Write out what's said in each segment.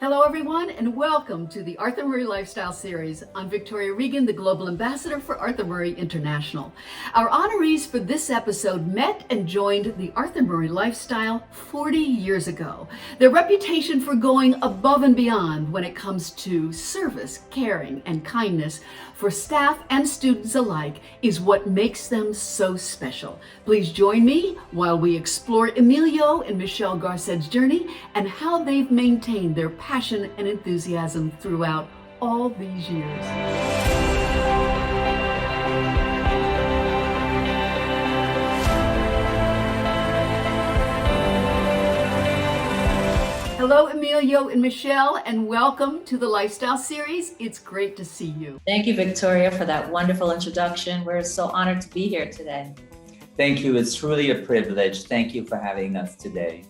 Hello everyone and welcome to the Arthur Murray Lifestyle Series. I'm Victoria Regan, the Global Ambassador for Arthur Murray International. Our honorees for this episode met and joined the Arthur Murray Lifestyle 40 years ago. Their reputation for going above and beyond when it comes to service, caring, and kindness for staff and students alike is what makes them so special. Please join me while we explore Emilio and Michelle Garced's journey and how they've maintained their passion and enthusiasm throughout all these years. Hello, Emilio and Michelle, and welcome to the Lifestyle Series. It's great to see you. Thank you, Victoria, for that wonderful introduction. We're so honored to be here today. Thank you. It's truly a privilege. Thank you for having us today.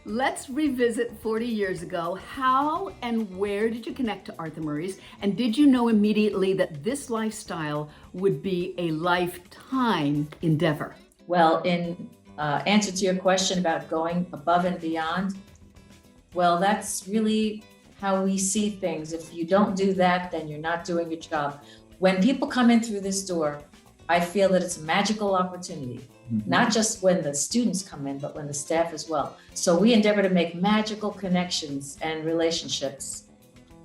Let's revisit 40 years ago. How and where did you connect to Arthur Murray's? And did you know immediately that this lifestyle would be a lifetime endeavor? Well, in answer to your question about going above and beyond, well, that's really how we see things. If you don't do that, then you're not doing your job. When people come in through this door, I feel that it's a magical opportunity, not just when the students come in, but when the staff as well. So we endeavor to make magical connections and relationships,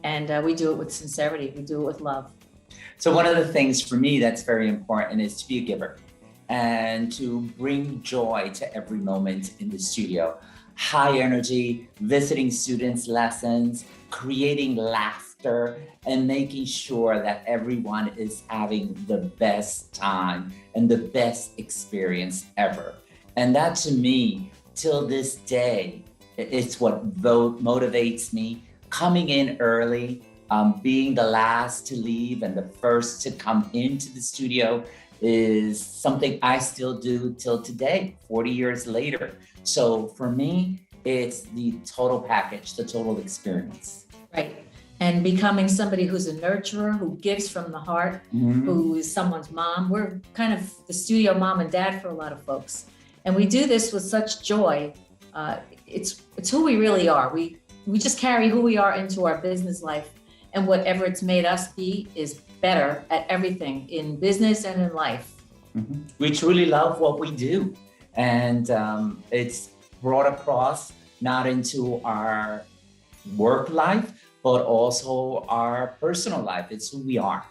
and we do it with sincerity. We do it with love. So one of the things for me that's very important is to be a giver and to bring joy to every moment in the studio. High energy, visiting students' lessons, creating laughter, and making sure that everyone is having the best time and the best experience ever. And that to me, till this day, it's what motivates me. Coming in early, being the last to leave and the first to come into the studio is something I still do till today, 40 years later. So for me, it's the total package, the total experience. Right. And becoming somebody who's a nurturer, who gives from the heart, who is someone's mom. We're kind of the studio mom and dad for a lot of folks. And we do this with such joy. It's who we really are. We just carry who we are into our business life. And whatever it's made us be is better at everything in business and in life. We truly love what we do. And it's brought across not into our work life, but also our personal life. It's who we are.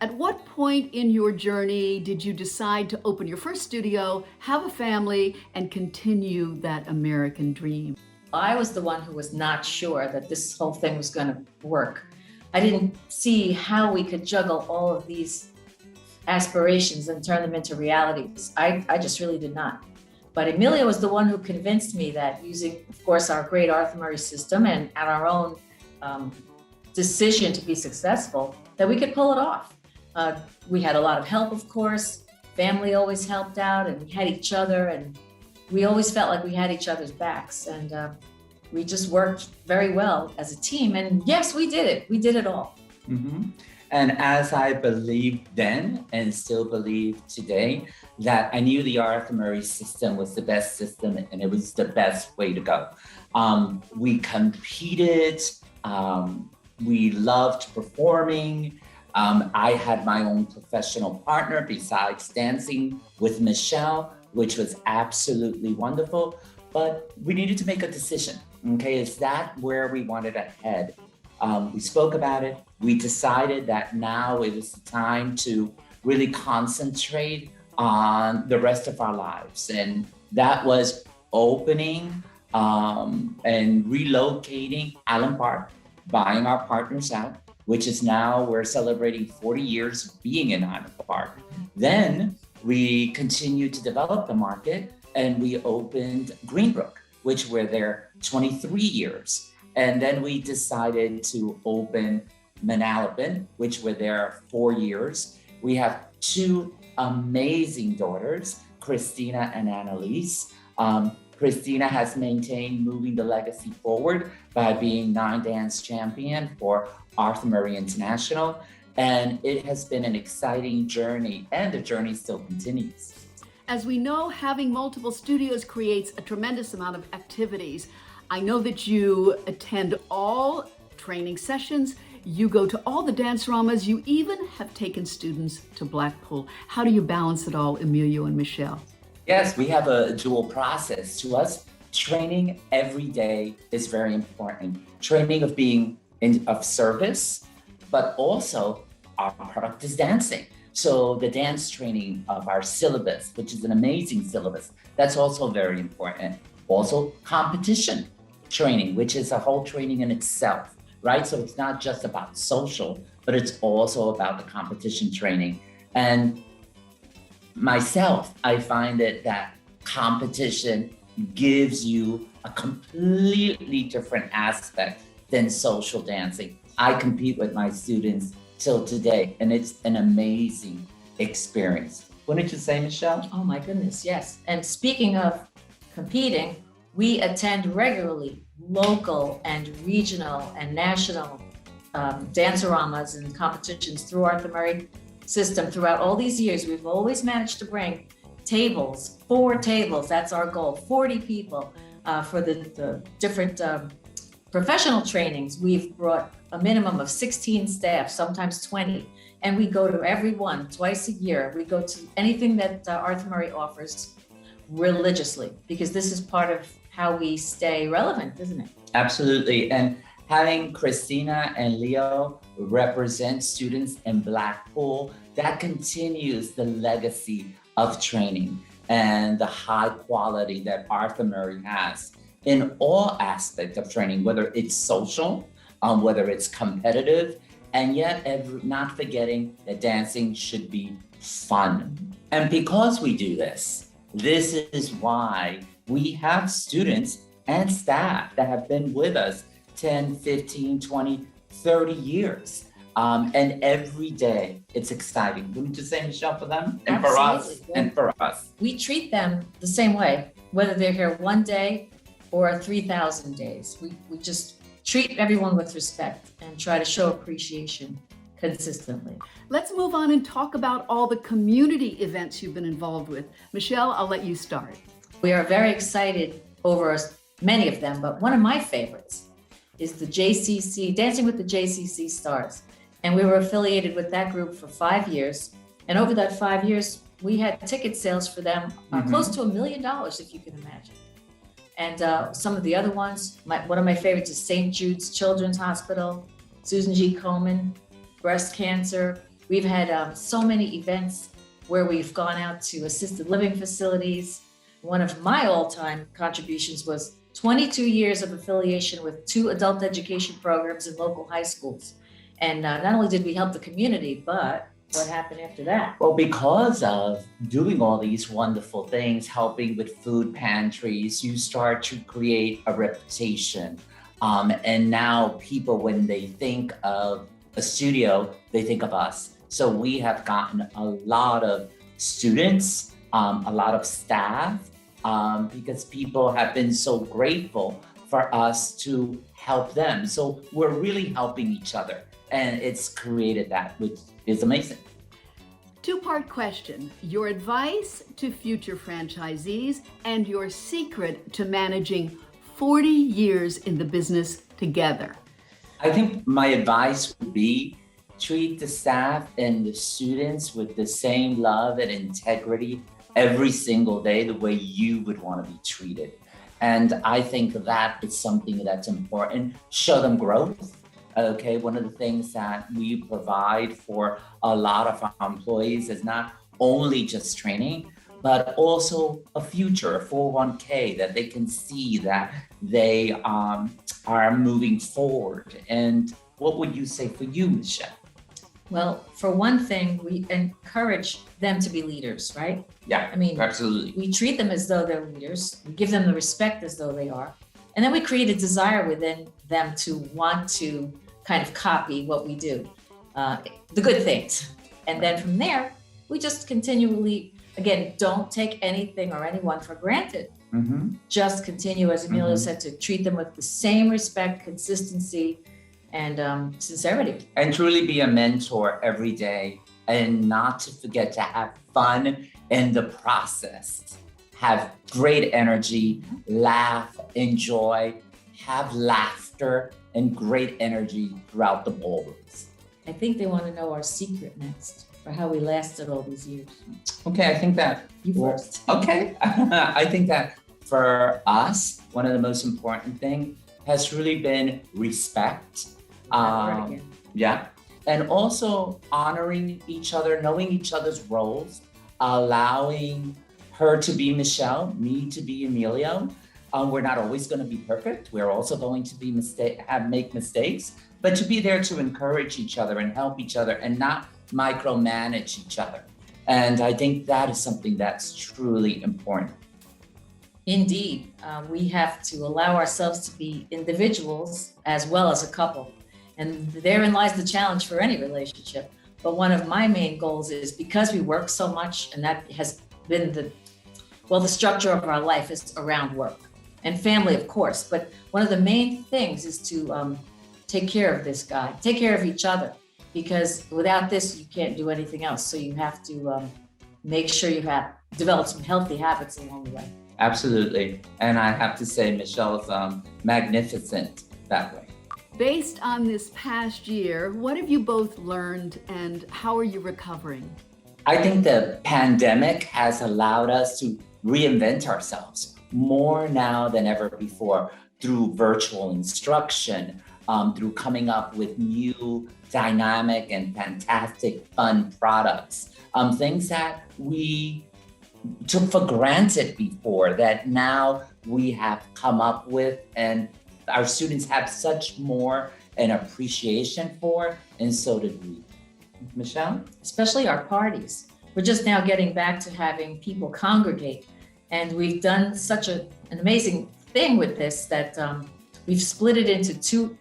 At what point in your journey did you decide to open your first studio, have a family, and continue that American dream? I was the one who was not sure that this whole thing was going to work. I didn't see how we could juggle all of these aspirations and turn them into realities. I just really did not. But Emilio was the one who convinced me that using, of course, our great Arthur Murray system and our own decision to be successful, that we could pull it off. We had a lot of help, of course. Family always helped out, and we had each other, and we always felt like we had each other's backs. And we just worked very well as a team. And yes, we did it. We did it all. And as I believed then and still believe today, that I knew the Arthur Murray system was the best system and it was the best way to go. We competed, we loved performing. I had my own professional partner besides dancing with Michelle, which was absolutely wonderful, but we needed to make a decision. Okay, is that where we wanted to head? We spoke about it. We decided that now it was the time to really concentrate on the rest of our lives. And that was opening and relocating Allen Park, buying our partners out, which is now we're celebrating 40 years of being in Allen Park. Then we continued to develop the market and we opened Greenbrook, which we're there 23 years. And then we decided to open Manalapan, which were there 4 years. We have two amazing daughters, Christina and Annalise. Christina has maintained moving the legacy forward by being 9 dance champion for Arthur Murray International. And it has been an exciting journey, and the journey still continues. As we know, having multiple studios creates a tremendous amount of activities. I know that you attend all training sessions, you go to all the dance ramas, you even have taken students to Blackpool. How do you balance it all, Emilio and Michelle? Yes, we have a dual process. To us, training every day is very important. Training of being of service, but also our product is dancing. So the dance training of our syllabus, which is an amazing syllabus, that's also very important. Also competition training, which is a whole training in itself, right? So it's not just about social, but it's also about the competition training. And myself, I find that competition gives you a completely different aspect than social dancing. I compete with my students till today, and it's an amazing experience. Wouldn't you say, Michelle? Oh my goodness, yes. And speaking of competing, we attend regularly local and regional and national dance-a-ramas and competitions through Arthur Murray system. Throughout all these years, we've always managed to bring tables, 4 tables, that's our goal, 40 people for the different professional trainings. We've brought a minimum of 16 staff, sometimes 20, and we go to every one twice a year. We go to anything that Arthur Murray offers religiously, because this is part of how we stay relevant, isn't it? Absolutely. And having Christina and Leo represent students in Blackpool, that continues the legacy of training and the high quality that Arthur Murray has in all aspects of training, whether it's social, whether it's competitive, and yet not forgetting that dancing should be fun. And because we do this is why we have students and staff that have been with us 10, 15, 20, 30 years. And every day it's exciting. Wouldn't you say, Michelle, for them? And Absolutely, for us, and for us. We treat them the same way, whether they're here one day or 3,000 days. We just treat everyone with respect and try to show appreciation consistently. Let's move on and talk about all the community events you've been involved with. Michelle, I'll let you start. We are very excited over many of them, but one of my favorites is the JCC, Dancing with the JCC Stars. And we were affiliated with that group for 5 years. And over that 5 years, we had ticket sales for them close to $1 million, if you can imagine. And some of the other ones, one of my favorites is St. Jude's Children's Hospital, Susan G. Komen, breast cancer. We've had so many events where we've gone out to assisted living facilities. One of my all-time contributions was 22 years of affiliation with 2 adult education programs in local high schools. And not only did we help the community, but what happened after that? Well, because of doing all these wonderful things, helping with food pantries, you start to create a reputation. And now people, when they think of a studio, they think of us. So we have gotten a lot of students, a lot of staff, because people have been so grateful for us to help them. So we're really helping each other. And it's created that, which is amazing. 2-part question, your advice to future franchisees and your secret to managing 40 years in the business together. I think my advice would be treat the staff and the students with the same love and integrity every single day, the way you would want to be treated. And I think that is something that's important. Show them growth. Okay, one of the things that we provide for a lot of our employees is not only just training, but also a future, a 401k, that they can see that they are moving forward. And what would you say for you, Michelle? Well, for one thing, we encourage them to be leaders, right? Yeah, I mean, absolutely. We treat them as though they're leaders. We give them the respect as though they are. And then we create a desire within them to want to kind of copy what we do, the good things. And then from there, we just continually, again, don't take anything or anyone for granted. Just continue, as Emilio said, to treat them with the same respect, consistency, and sincerity. And truly be a mentor every day, and not to forget to have fun in the process. Have great energy, laugh, enjoy, have laughter and great energy throughout the ballrooms. I think they want to know our secret next, or how we lasted all these years. Okay, I think that You first. Okay. I think that for us, one of the most important things has really been respect. That word again. Yeah. And also honoring each other, knowing each other's roles, allowing her to be Michelle, me to be Emilio. We're not always going to be perfect. We're also going to be make mistakes, but to be there to encourage each other and help each other and not micromanage each other. And I think that is something that's truly important. Indeed, we have to allow ourselves to be individuals as well as a couple. And therein lies the challenge for any relationship. But one of my main goals is, because we work so much, and that has been the structure of our life is around work and family, of course. But one of the main things is to take care of this guy, take care of each other, because without this, you can't do anything else. So you have to make sure you have developed some healthy habits along the way. Absolutely. And I have to say, Michelle's magnificent that way. Based on this past year, what have you both learned and how are you recovering? I think the pandemic has allowed us to reinvent ourselves more now than ever before through virtual instruction, through coming up with new, dynamic, and fantastic, fun products. Things that we took for granted before that now we have come up with, and our students have such more an appreciation for, and so did we. Michelle? Especially our parties. We're just now getting back to having people congregate. And we've done such an amazing thing with this that we've split it into two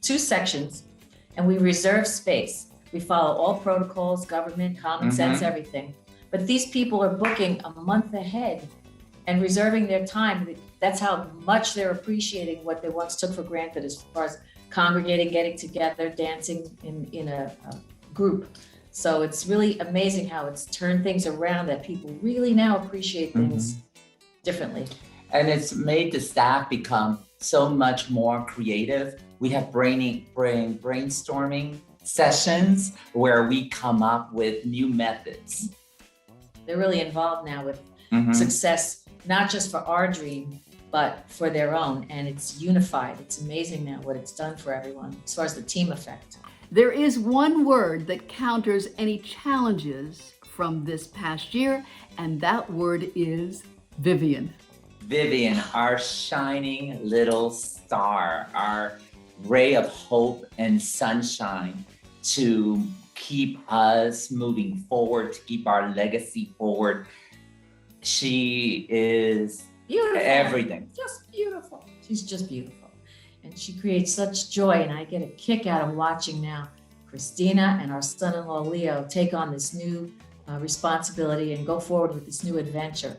sections, and we reserve space. We follow all protocols, government, common sense, everything. But these people are booking a month ahead and reserving their time. That's how much they're appreciating what they once took for granted as far as congregating, getting together, dancing in a group. So it's really amazing how it's turned things around, that people really now appreciate things differently. And it's made the staff become so much more creative. We have brainstorming sessions where we come up with new methods. They're really involved now with success, not just for our dream, but for their own. And it's unified. It's amazing now what it's done for everyone as far as the team effect. There is one word that counters any challenges from this past year, and that word is Vivian. Vivian, our shining little star, our ray of hope and sunshine to keep us moving forward, to keep our legacy forward. She is Beautiful. Everything. Just beautiful. She's just beautiful. And she creates such joy. And I get a kick out of watching now Christina and our son-in-law Leo take on this new responsibility and go forward with this new adventure.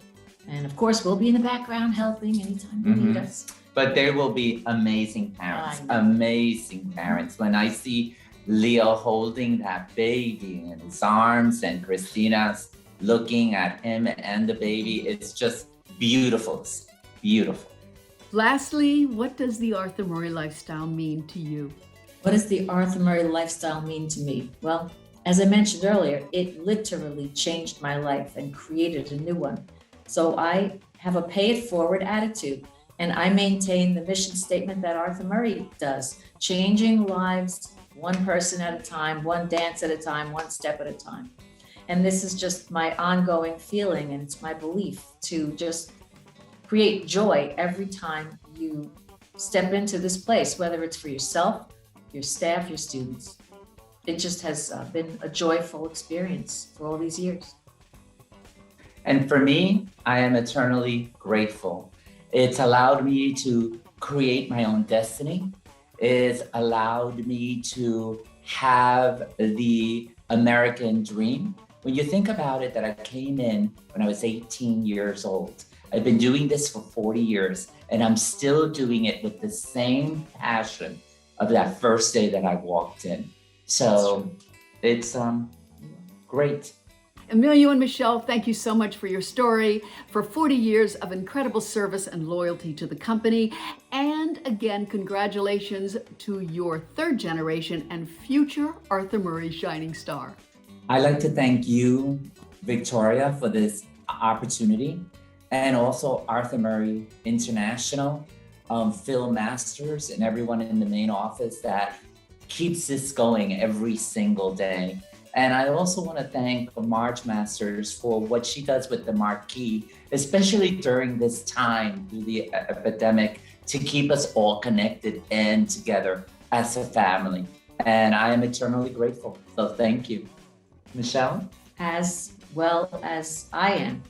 And of course, we'll be in the background helping anytime you need us. But they will be amazing parents. When I see Leo holding that baby in his arms and Christina's looking at him and the baby, it's just beautiful, beautiful. Lastly, what does the Arthur Murray lifestyle mean to you? What does the Arthur Murray lifestyle mean to me? Well, as I mentioned earlier, it literally changed my life and created a new one. So I have a pay it forward attitude, and I maintain the mission statement that Arthur Murray does, changing lives one person at a time, one dance at a time, one step at a time. And this is just my ongoing feeling, and it's my belief to just create joy every time you step into this place, whether it's for yourself, your staff, your students. It just has been a joyful experience for all these years. And for me, I am eternally grateful. It's allowed me to create my own destiny. It's allowed me to have the American dream. When you think about it, that I came in when I was 18 years old. I've been doing this for 40 years, and I'm still doing it with the same passion of that first day that I walked in. So it's great. Emilio and Michelle, thank you so much for your story, for 40 years of incredible service and loyalty to the company. And again, congratulations to your third generation and future Arthur Murray Shining Star. I'd like to thank you, Victoria, for this opportunity, and also Arthur Murray International, Phil Masters, and everyone in the main office that keeps this going every single day. And I also want to thank Marge Masters for what she does with the Marquee, especially during this time through the epidemic, to keep us all connected and together as a family. And I am eternally grateful. So thank you. Michelle? As well as I am.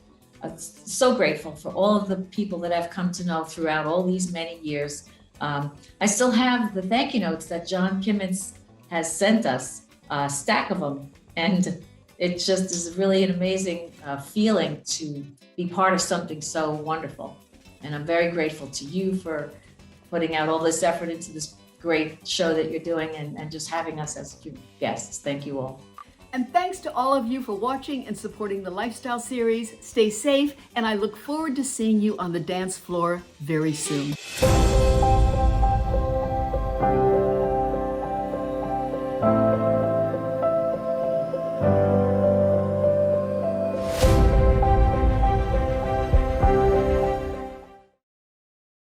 So grateful for all of the people that I've come to know throughout all these many years. I still have the thank you notes that John Kimmins has sent us, a stack of them. And it just is really an amazing feeling to be part of something so wonderful. And I'm very grateful to you for putting out all this effort into this great show that you're doing and just having us as your guests. Thank you all. And thanks to all of you for watching and supporting the Lifestyle Series. Stay safe, and I look forward to seeing you on the dance floor very soon.